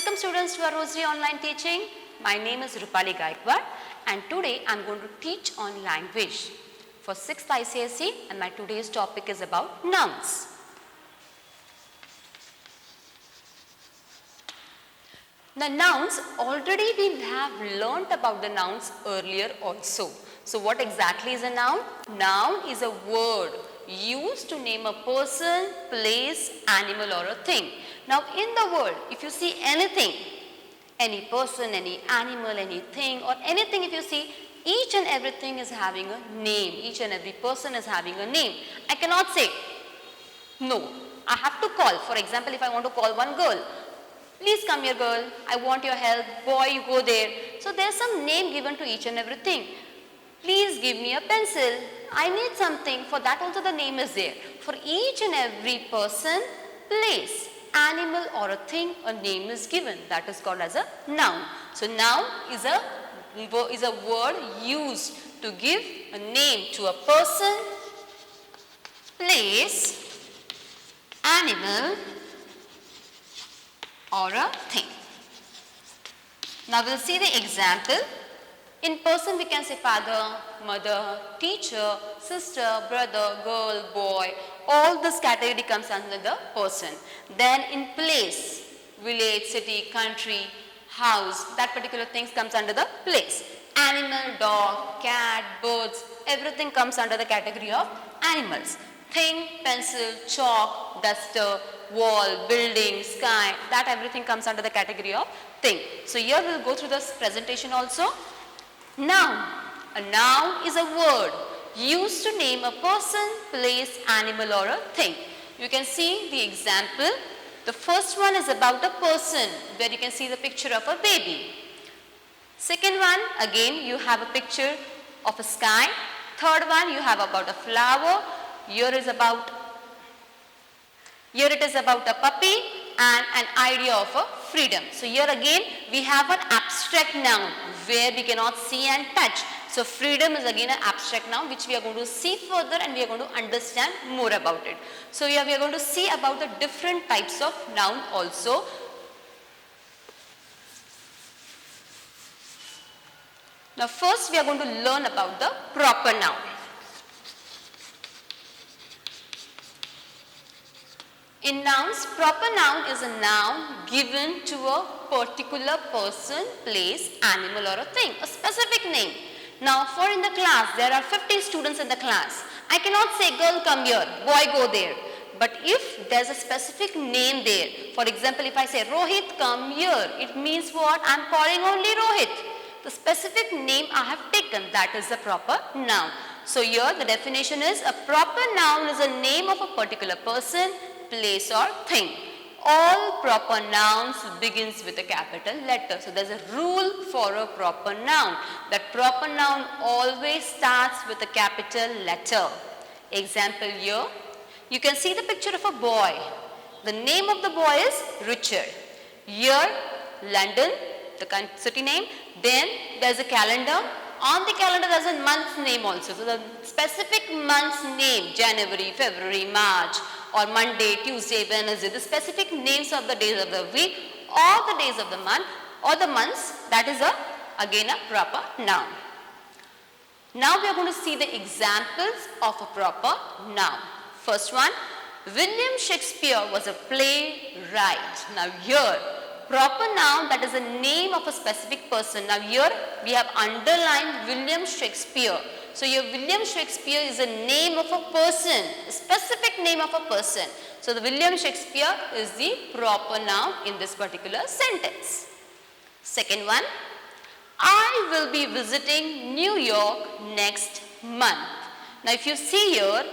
Welcome students to our Rosary Online Teaching. My name is Rupali Gaikwad and today I am going to teach on language for 6th ICSE and my today's topic is about nouns. The nouns, already we have learnt about the nouns earlier also. So what exactly is a noun? Noun is a word used to name a person, place, animal or a thing. Now in the world, if you see anything, any person, any animal, anything or anything, if you see, each and everything is having a name. Each and every person is having a name. I cannot say, no, I have to call. For example, if I want to call one girl, please come here girl, I want your help, boy you go there. So there's some name given to each and everything. Please give me a pencil, I need something, for that also the name is there. For each and every person, place, animal or a thing, a name is given. That is called as a noun. So noun is a word used to give a name to a person, place, animal or a thing. Now we'll see the example. In person we can say father, mother, teacher, sister, brother, girl, boy. All this category comes under the person. Then in place, village, city, country, house, that particular thing comes under the place. Animal, dog, cat, birds, everything comes under the category of animals. Thing, pencil, chalk, duster, wall, building, sky, that everything comes under the category of thing. So here we will go through this presentation also. Noun. A noun is a word used to name a person, place, animal or a thing. You can see the example. The first one is about a person where you can see the picture of a baby. Second one, again you have a picture of a sky. Third one, you have about a flower. Here it is about a puppy and an idea of a freedom. So here again we have an abstract noun where we cannot see and touch. So freedom is again an abstract noun which we are going to see further and we are going to understand more about it. So here we are going to see about the different types of noun also. Now first we are going to learn about the proper noun. In nouns, proper noun is a noun given to a particular person, place, animal or a thing, a specific name. Now for in the class, there are 50 students in the class. I cannot say girl come here, boy go there. But if there's a specific name there, for example if I say Rohit come here, it means what? I am calling only Rohit. The specific name I have taken, that is the proper noun. So here the definition is a proper noun is a name of a particular person, place or thing. All proper nouns begins with a capital letter. So there's a rule for a proper noun. That proper noun always starts with a capital letter. Example here, you can see the picture of a boy. The name of the boy is Richard. Here, London, the city name. Then there's a calendar. On the calendar there's a month's name also. So the specific month's name, January, February, March, or Monday, Tuesday, Wednesday, the specific names of the days of the week or the days of the month or the months, that is again a proper noun. Now we are going to see the examples of a proper noun. First one, William Shakespeare was a playwright. Now here, proper noun, that is a name of a specific person. Now here we have underlined William Shakespeare. So here William Shakespeare is a name of a person, a specific name of a person. So the William Shakespeare is the proper noun in this particular sentence. Second one, I will be visiting New York next month. Now if you see here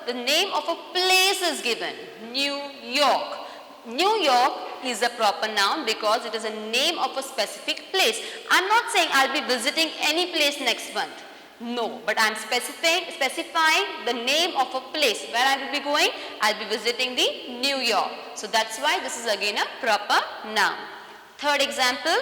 the name of a place is given, New York. New York is a proper noun because it is a name of a specific place. I am not saying I will be visiting any place next month. No, but I am specifying the name of a place where I will be going. I will be visiting the New York. So that's why this is again a proper noun. Third example,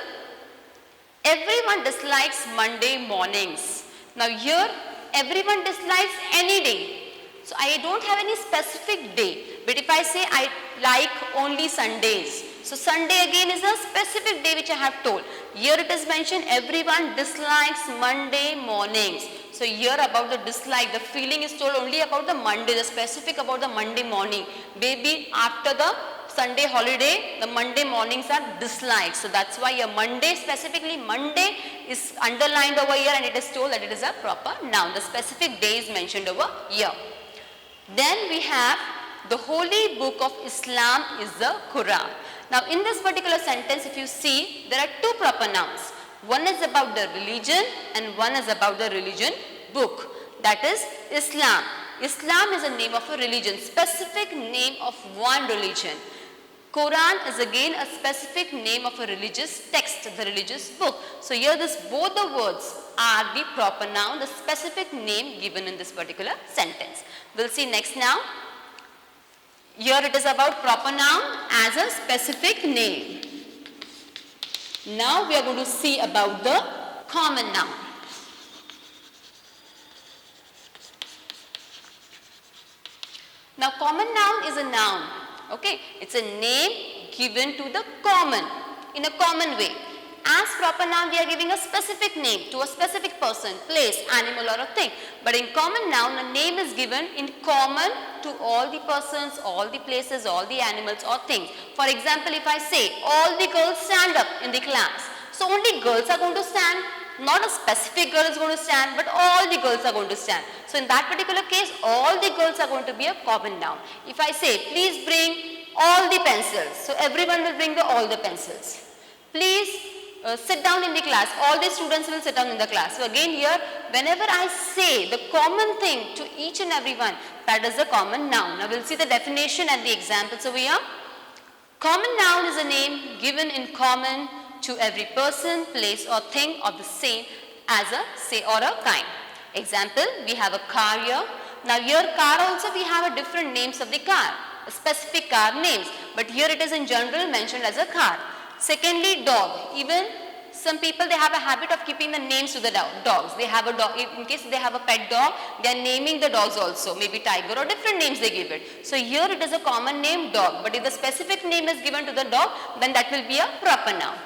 everyone dislikes Monday mornings. Now here everyone dislikes any day. So I don't have any specific day. But if I say I like only Sundays, So Sunday again is a specific day which I have told. Here it is mentioned everyone dislikes Monday mornings. So here about the dislike, the feeling is told only about the Monday, the specific about the Monday morning. Maybe after the Sunday holiday, the Monday mornings are disliked. So that's why a Monday, specifically Monday is underlined over here and it is told that it is a proper noun. The specific day is mentioned over here. Then we have the holy book of Islam is the Quran. Now in this particular sentence, if you see, there are two proper nouns. One is about the religion and one is about the religion book. That is Islam. Islam is a name of a religion, specific name of one religion. Quran is again a specific name of a religious text, the religious book. So here both the words are the proper noun, the specific name given in this particular sentence. We'll see next now. Here it is about proper noun as a specific name. Now we are going to see about the common noun. Now common noun is a noun. Okay, it's a name given to the common, in a common way. As proper noun, we are giving a specific name to a specific person, place, animal or a thing. But in common noun, a name is given in common to all the persons, all the places, all the animals or things. For example, if I say, all the girls stand up in the class. So only girls are going to stand. Not a specific girl is going to stand, but all the girls are going to stand. So in that particular case, all the girls are going to be a common noun. If I say, please bring all the pencils. So everyone will bring all the pencils. Please sit down in the class. All the students will sit down in the class. So again here, whenever I say the common thing to each and everyone, that is a common noun. Now we'll see the definition and the examples over here. Common noun is a name given in common to every person, place or thing of the same as a say or a kind. Example, we have a car here. Now here car also we have a different names of the car, specific car names, but here it is in general mentioned as a car. Secondly, dog. Even some people, they have a habit of keeping the names to the dogs. They have a dog, in case they have a pet dog, they are naming the dogs also, maybe tiger or different names they give it. So here it is a common name dog, but if the specific name is given to the dog, then that will be a proper noun.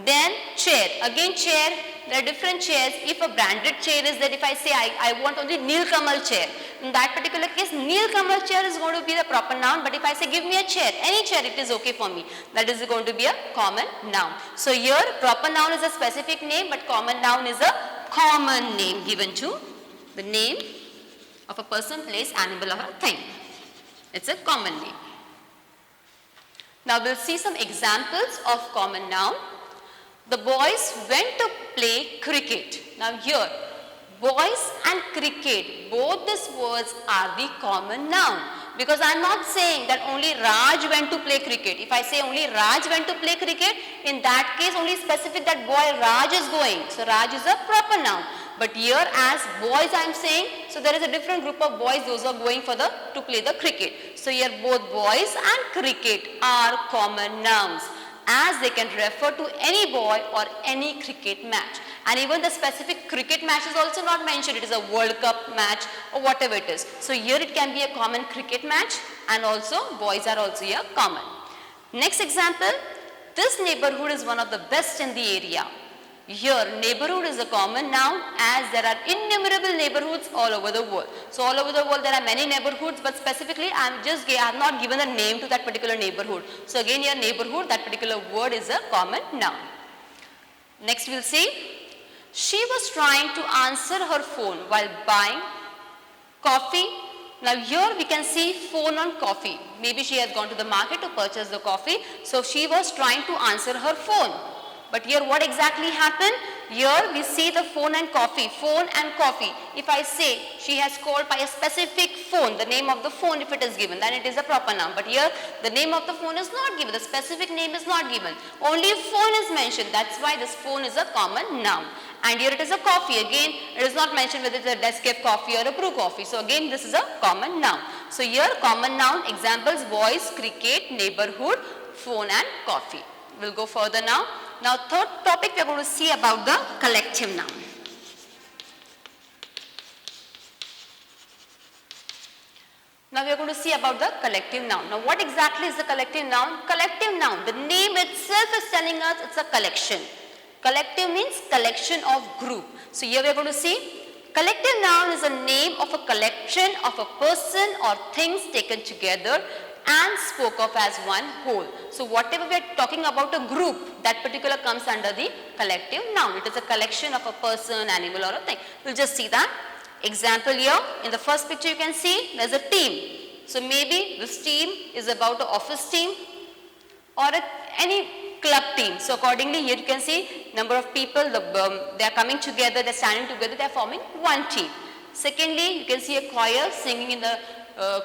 Then chair. Again chair, there are different chairs. If a branded chair is that, if I say I want only Nilkamal chair, in that particular case Nilkamal chair is going to be the proper noun, but if I say give me a chair, any chair, it is okay for me, that is going to be a common noun. So here proper noun is a specific name, but common noun is a common name given to the name of a person, place, animal or a thing. It's a common name. Now we'll see some examples of common noun. The boys went to play cricket. Now here, boys and cricket, both these words are the common noun. Because I am not saying that only Raj went to play cricket. If I say only Raj went to play cricket, in that case only specific that boy Raj is going. So Raj is a proper noun. But here as boys I am saying, so there is a different group of boys, those are going to play the cricket. So here both boys and cricket are common nouns, as they can refer to any boy or any cricket match. And even the specific cricket match is also not mentioned. It is a World Cup match or whatever it is. So here it can be a common cricket match, and also boys are also here common. Next example, this neighborhood is one of the best in the area. Here neighborhood is a common noun, as there are innumerable neighborhoods all over the world. So all over the world there are many neighborhoods, but specifically I have not given a name to that particular neighborhood. So again here neighborhood, that particular word is a common noun. Next we'll see, she was trying to answer her phone while buying coffee. Now here we can see phone on coffee. Maybe she has gone to the market to purchase the coffee. So she was trying to answer her phone. But here what exactly happened? Here we see the phone and coffee, phone and coffee. If I say she has called by a specific phone, the name of the phone if it is given, then it is a proper noun. But here the name of the phone is not given, the specific name is not given. Only phone is mentioned, that's why this phone is a common noun. And here it is a coffee, again it is not mentioned whether it is a Nescafe coffee or a brew coffee. So again this is a common noun. So here common noun examples, boys, cricket, neighborhood, phone and coffee. We'll go further now. Now third topic we are going to see about the collective noun. Now we are going to see about the collective noun. Now what exactly is the collective noun? Collective noun, the name itself is telling us it's a collection. Collective means collection of group. So here we are going to see collective noun is a name of a collection of a person or things taken together and spoke of as one whole. So whatever we are talking about a group, that particular comes under the collective noun. It is a collection of a person, animal or a thing. We'll just see that. Example here, in the first picture you can see there's a team. So maybe this team is about an office team or any club team. So accordingly here you can see number of people, they are coming together, they are standing together, they are forming one team. Secondly, you can see a choir singing in the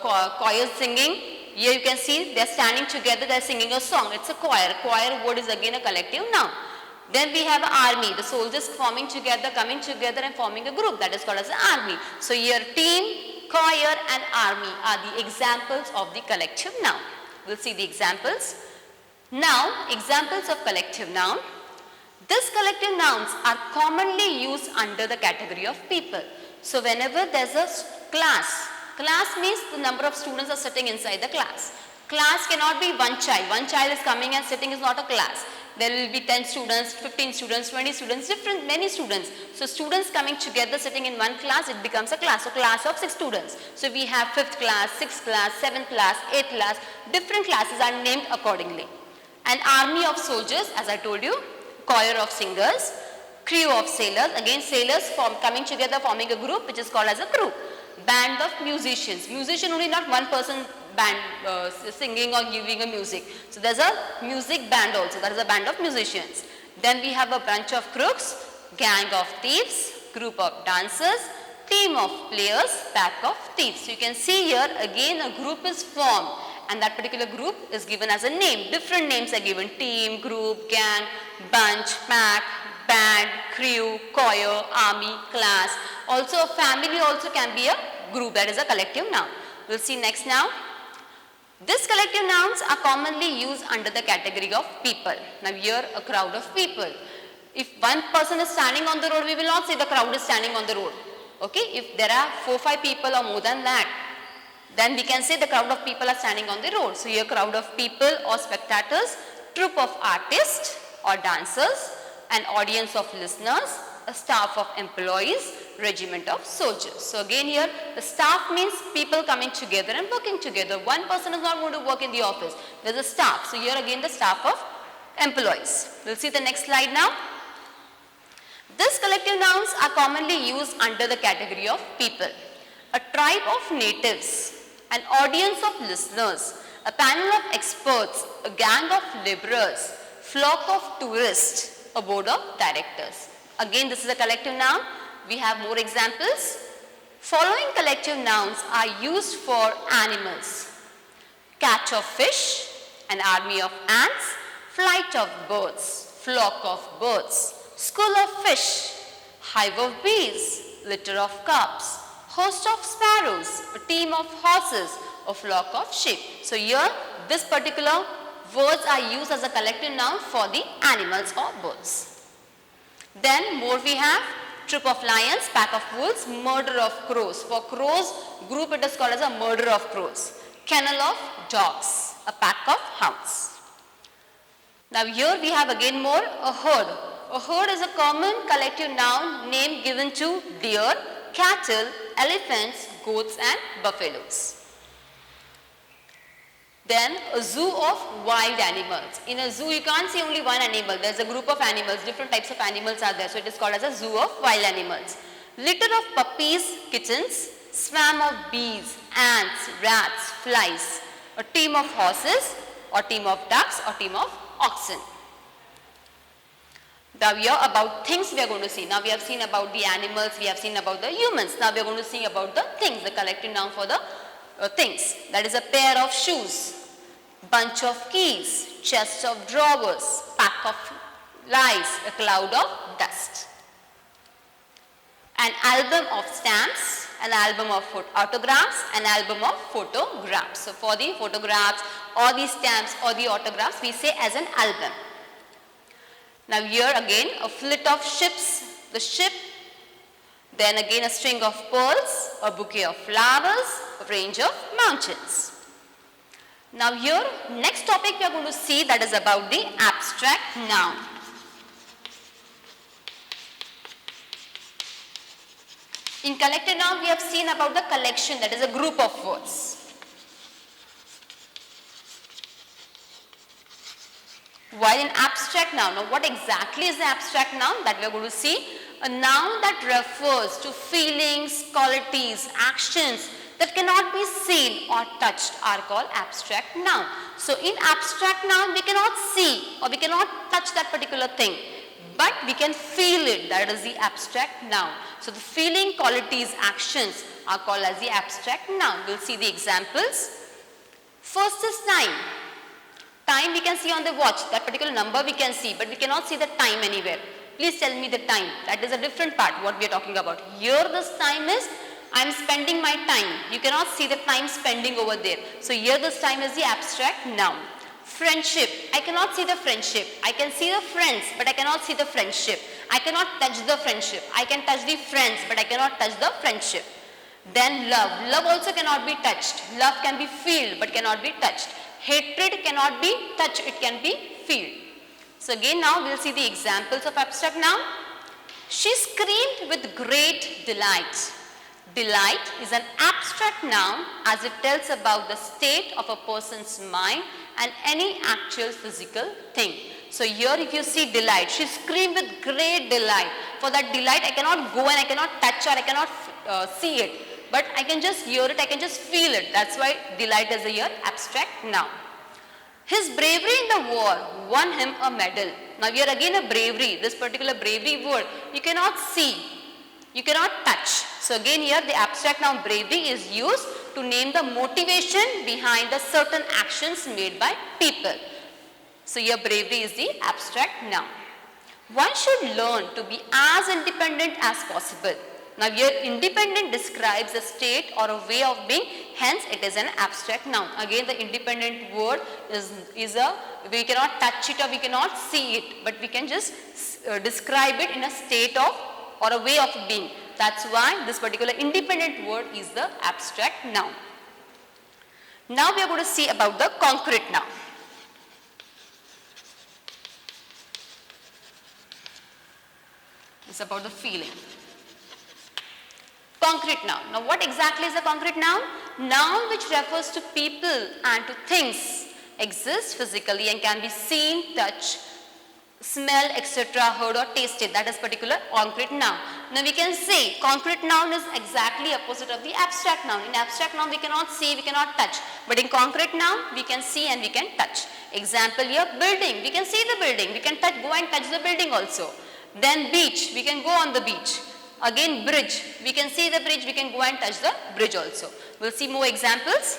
choir singing. Here you can see they are standing together, they are singing a song. It's a choir. Choir word is again a collective noun. Then we have an army, the soldiers forming together, coming together and forming a group, that is called as an army. So here team, choir and army are the examples of the collective noun. We'll see the examples. Now, examples of collective noun. These collective nouns are commonly used under the category of people. So whenever there's a class means the number of students are sitting inside the class. Class cannot be one child is coming and sitting is not a class. There will be 10 students, 15 students, 20 students, many students. So students coming together sitting in one class, it becomes a class. So class of 6 students. So we have 5th class, 6th class, 7th class, 8th class. Different classes are named accordingly. An army of soldiers, as I told you, choir of singers, crew of sailors. Again sailors coming together forming a group which is called as a crew. Band of musicians. Musician only, not one person band singing or giving a music. So there's a music band also, that is a band of musicians. Then we have a bunch of crooks, gang of thieves, group of dancers, team of players, pack of thieves. So you can see here again a group is formed and that particular group is given as a name. Different names are given: team, group, gang, bunch, pack, band, crew, choir, army, class. Also a family also can be a group, that is a collective noun. We'll see next now. These collective nouns are commonly used under the category of people. Now here a crowd of people. If one person is standing on the road, we will not say the crowd is standing on the road. Okay, if there are 4-5 people or more than that, then we can say the crowd of people are standing on the road. So here crowd of people or spectators, troupe of artists or dancers, an audience of listeners, a staff of employees, regiment of soldiers. So again here the staff means people coming together and working together. One person is not going to work in the office. There is a staff. So here again the staff of employees. We'll see the next slide now. These collective nouns are commonly used under the category of people. A tribe of natives, an audience of listeners, a panel of experts, a gang of laborers, flock of tourists, a board of directors. Again this is a collective noun. We have more examples. Following collective nouns are used for animals: catch of fish, an army of ants, flight of birds, flock of birds, school of fish, hive of bees, litter of calves, host of sparrows, a team of horses, a flock of sheep. So here this particular words are used as a collective noun for the animals or birds. Then more we have: troop of lions, pack of wolves, murder of crows. For crows group it is called as a murder of crows. Kennel of dogs, a pack of hounds. Now here we have again more a herd. A herd is a common collective noun name given to deer, cattle, elephants, goats and buffaloes. Then a zoo of wild animals. In a zoo you can't see only one animal. There is a group of animals. Different types of animals are there. So it is called as a zoo of wild animals. Litter of puppies, kittens, swarm of bees, ants, rats, flies. A team of horses or team of ducks or team of oxen. Now we are about things we are going to see. Now we have seen about the animals, we have seen about the humans. Now we are going to see about the things, the collective noun for the things. That is a pair of shoes, bunch of keys, chest of drawers, pack of lice, a cloud of dust. An album of stamps, an album of autographs, an album of photographs. So for the photographs or the stamps or the autographs we say as an album. Now here again a fleet of ships. The ship Then again a string of pearls, a bouquet of flowers, a range of mountains. Now here, next topic we are going to see, that is about the abstract noun. In collected noun we have seen about the collection, that is a group of words. While in abstract noun, now what exactly is the abstract noun, that we are going to see? A noun that refers to feelings, qualities, actions that cannot be seen or touched are called abstract noun. So in abstract noun we cannot see or we cannot touch that particular thing, but we can feel it, that is the abstract noun. So the feeling, qualities, actions are called as the abstract noun. We will see the examples. First is time. Time we can see on the watch, that particular number we can see, but we cannot see the time anywhere. Please tell me the time. That is a different part what we are talking about. Here this time is, I am spending my time. You cannot see the time spending over there. So here this time is the abstract noun. Friendship. I cannot see the friendship. I can see the friends, but I cannot see the friendship. I cannot touch the friendship. I can touch the friends, but I cannot touch the friendship. Then love. Love also cannot be touched. Love can be felt, but cannot be touched. Hatred cannot be touched, it can be felt. So again now we will see the examples of abstract noun. She screamed with great delight. Delight is an abstract noun as it tells about the state of a person's mind and any actual physical thing. So here if you see delight, she screamed with great delight. For that delight I cannot go and I cannot touch or I cannot see it. But I can just hear it, I can just feel it. That's why delight is a here abstract noun. His bravery in the war won him a medal. Now here again a bravery, this particular bravery word, you cannot see, you cannot touch. So again here the abstract noun bravery is used to name the motivation behind the certain actions made by people. So here bravery is the abstract noun. One should learn to be as independent as possible. Now here independent describes a state or a way of being, hence it is an abstract noun. Again the independent word is a, we cannot touch it or we cannot see it, but we can just describe it in a state of or a way of being. That's why this particular independent word is the abstract noun. Now we are going to see about the concrete noun. It's about the feeling. Concrete noun. Now what exactly is a concrete noun? Noun which refers to people and to things, exists physically and can be seen, touched, smelled, etc., heard or tasted. That is particular concrete noun. Now we can say concrete noun is exactly opposite of the abstract noun. In abstract noun we cannot see, we cannot touch. But in concrete noun we can see and we can touch. Example here, building. We can see the building. We can touch, go and touch the building also. Then beach. We can go on the beach. Again bridge, we can see the bridge, we can go and touch the bridge also. We'll see more examples.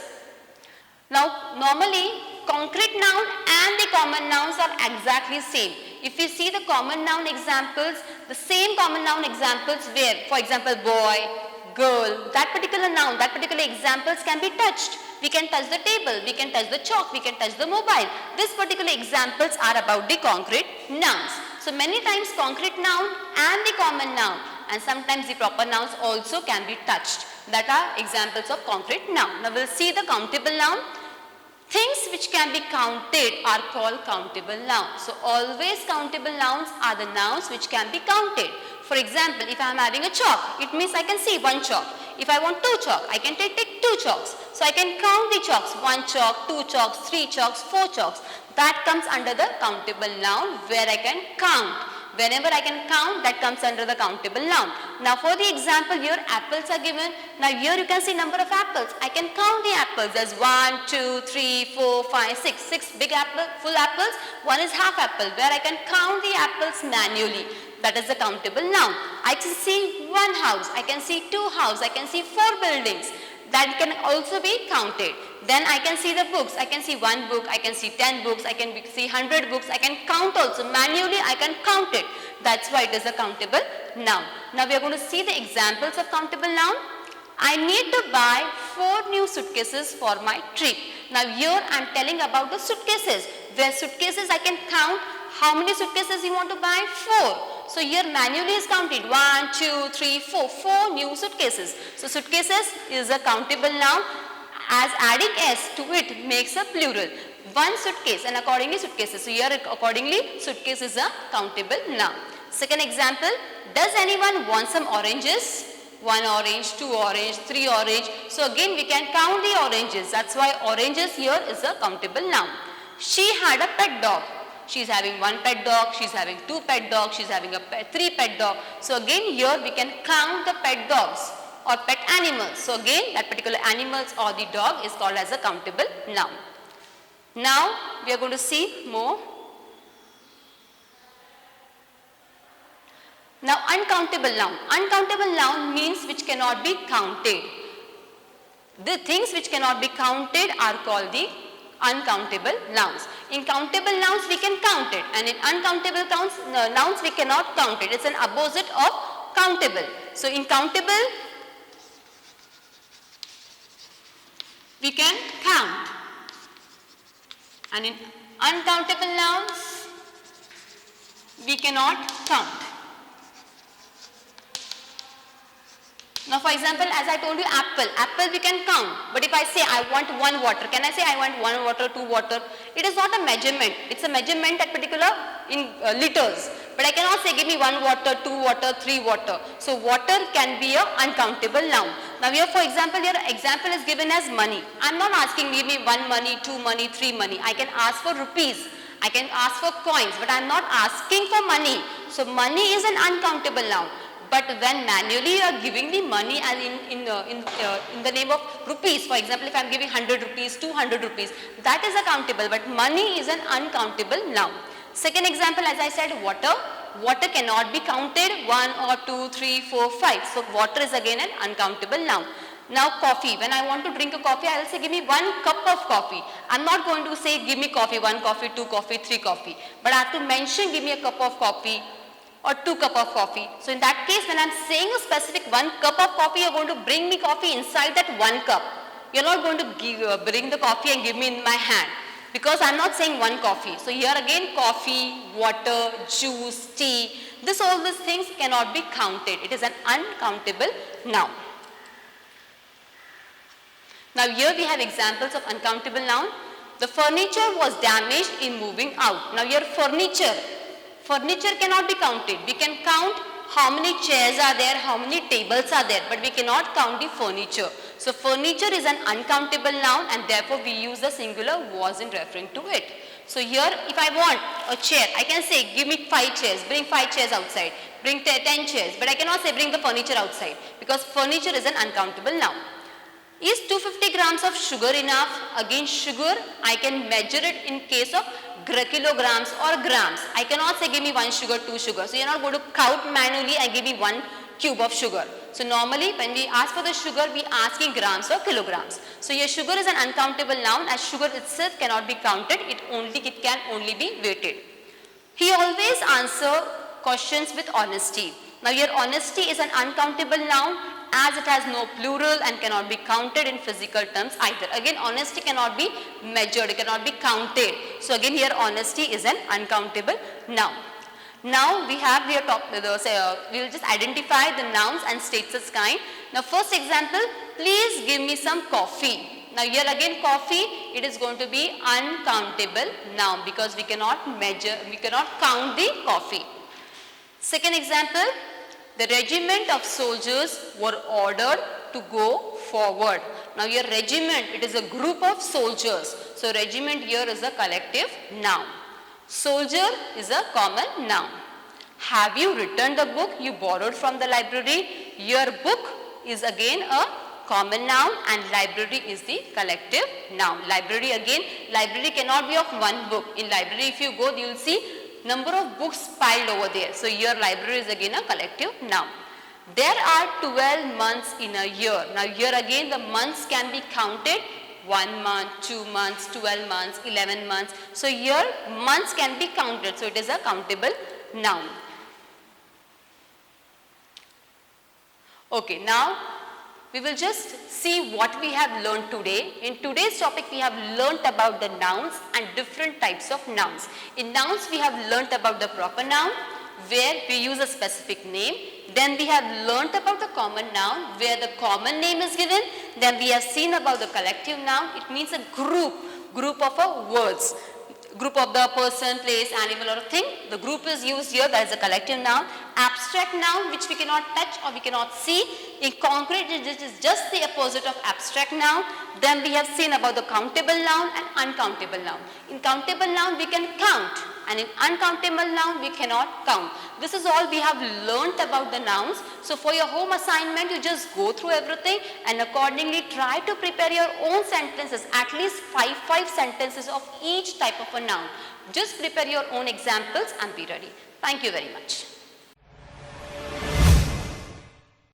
Now normally concrete noun and the common nouns are exactly same. If you see the common noun examples, the same common noun examples where, for example, boy, girl, that particular noun, that particular examples can be touched. We can touch the table, we can touch the chalk, we can touch the mobile. These particular examples are about the concrete nouns. So many times concrete noun and the common noun and sometimes the proper nouns also can be touched. That are examples of concrete noun. Now we'll see the countable noun. Things which can be counted are called countable nouns. So always countable nouns are the nouns which can be counted. For example, if I am having a chalk, it means I can see one chalk. If I want two chalk, I can take two chalks. So I can count the chalks, one chalk, two chalks, three chalks, four chalks. That comes under the countable noun where I can count. Whenever I can count, that comes under the countable noun. Now for the example here, apples are given. Now here you can see number of apples. I can count the apples as 1, 2, 3, 4, 5, 6. 6 big apple, full apples, one is half apple where I can count the apples manually. That is the countable noun. I can see one house, I can see two houses, I can see 4 buildings. That can also be counted. Then I can see the books. I can see one book, I can see 10 books, I can see 100 books. I can count also. Manually I can count it. That's why it is a countable noun. Now we are going to see the examples of countable noun. I need to buy 4 new suitcases for my trip. Now here I am telling about the suitcases. Where suitcases I can count how many suitcases you want to buy? 4. So here manually is counted 1, 2, 3, 4. 4 new suitcases. So suitcases is a countable noun. As adding s to it makes a plural. One suitcase and accordingly suitcases. So here accordingly suitcase is a countable noun. Second example, does anyone want some oranges? 1 orange, 2 orange, 3 orange. So again we can count the oranges. That's why oranges here is a countable noun. She had a pet dog. She is having 1 pet dog, she is having 2 pet dogs, she is having 3 pet dog. So again here we can count the pet dogs or pet animals. So again that particular animals or the dog is called as a countable noun. Now we are going to see more. Now uncountable noun. Uncountable noun means which cannot be counted. The things which cannot be counted are called the uncountable nouns. In countable nouns we can count it, and in uncountable nouns we cannot count it. It's an opposite of countable. So in countable we can count, and in uncountable nouns we cannot count. Now for example, as I told you, apple we can count, but if I say I want 1 water, can I say I want 1 water, 2 water? It is not a measurement, it's a measurement at particular in liters, but I cannot say give me 1 water, 2 water, 3 water. So water can be a uncountable noun. Now here for example, your example is given as money. I am not asking give me 1 money, 2 money, 3 money. I can ask for rupees, I can ask for coins, but I am not asking for money. So money is an uncountable noun. But when manually you are giving the money and in the name of rupees, for example, if I am giving 100 rupees, 200 rupees, that is a countable, but money is an uncountable noun. Second example, as I said, water. Water cannot be counted 1 or 2, 3, 4, 5. So water is again an uncountable noun. Now coffee, when I want to drink a coffee, I will say give me 1 cup of coffee. I am not going to say give me coffee, 1 coffee, 2 coffee, 3 coffee. But I have to mention give me a cup of coffee or 2 cup of coffee. So in that case, when I am saying a specific 1 cup of coffee, you are going to bring me coffee inside that 1 cup. You are not going to bring the coffee and give me in my hand, because I am not saying 1 coffee. So here again coffee, water, juice, tea, all these things cannot be counted. It is an uncountable noun. Now here we have examples of uncountable noun. The furniture was damaged in moving out. Now here furniture cannot be counted. We can count how many chairs are there, how many tables are there, but we cannot count the furniture. So furniture is an uncountable noun, and therefore we use the singular was in referring to it. So here if I want a chair, I can say give me 5 chairs, bring 5 chairs outside, bring 10 chairs, but I cannot say bring the furniture outside, because furniture is an uncountable noun. Is 250 grams of sugar enough? Again sugar, I can measure it in case of kilograms or grams. I cannot say give me 1 sugar, 2 sugar. So you are not going to count manually and give me 1 cube of sugar. So normally when we ask for the sugar, we are asking grams or kilograms. So your sugar is an uncountable noun, as sugar itself cannot be counted, it can only be weighted. He always answer questions with honesty. Now your honesty is an uncountable noun, as it has no plural and cannot be counted in physical terms either. Again honesty cannot be measured, it cannot be counted. So again here honesty is an uncountable noun. Now we have here we will just identify the nouns and states its kind. Now first example, please give me some coffee. Now here again coffee, it is going to be uncountable noun, because we cannot measure, we cannot count the coffee. Second example, the regiment of soldiers were ordered to go forward. Now here regiment, it is a group of soldiers. So regiment here is a collective noun. Soldier is a common noun. Have you returned the book you borrowed from the library? Your book is again a common noun, and library is the collective noun. Library again, library cannot be of 1 book. In library if you go, you will see number of books piled over there. So your library is again a collective noun. There are 12 months in a year. Now here again the months can be counted. 1 month, 2 months, 12 months, 11 months. So here months can be counted. So it is a countable noun. Okay, now we will just see what we have learned today. In today's topic we have learnt about the nouns and different types of nouns. In nouns we have learnt about the proper noun, where we use a specific name. Then we have learnt about the common noun where the common name is given. Then we have seen about the collective noun. It means a group of words. Group of the person, place, animal or a thing. The group is used here, that is a collective noun. Abstract noun which we cannot touch or we cannot see. In concrete it is just the opposite of abstract noun. Then we have seen about the countable noun and uncountable noun. In countable noun we can count and in uncountable noun we cannot count. This is all we have learnt about the nouns. So for your home assignment you just go through everything and accordingly try to prepare your own sentences, at least five sentences of each type of a noun. Just prepare your own examples and be ready. Thank you very much.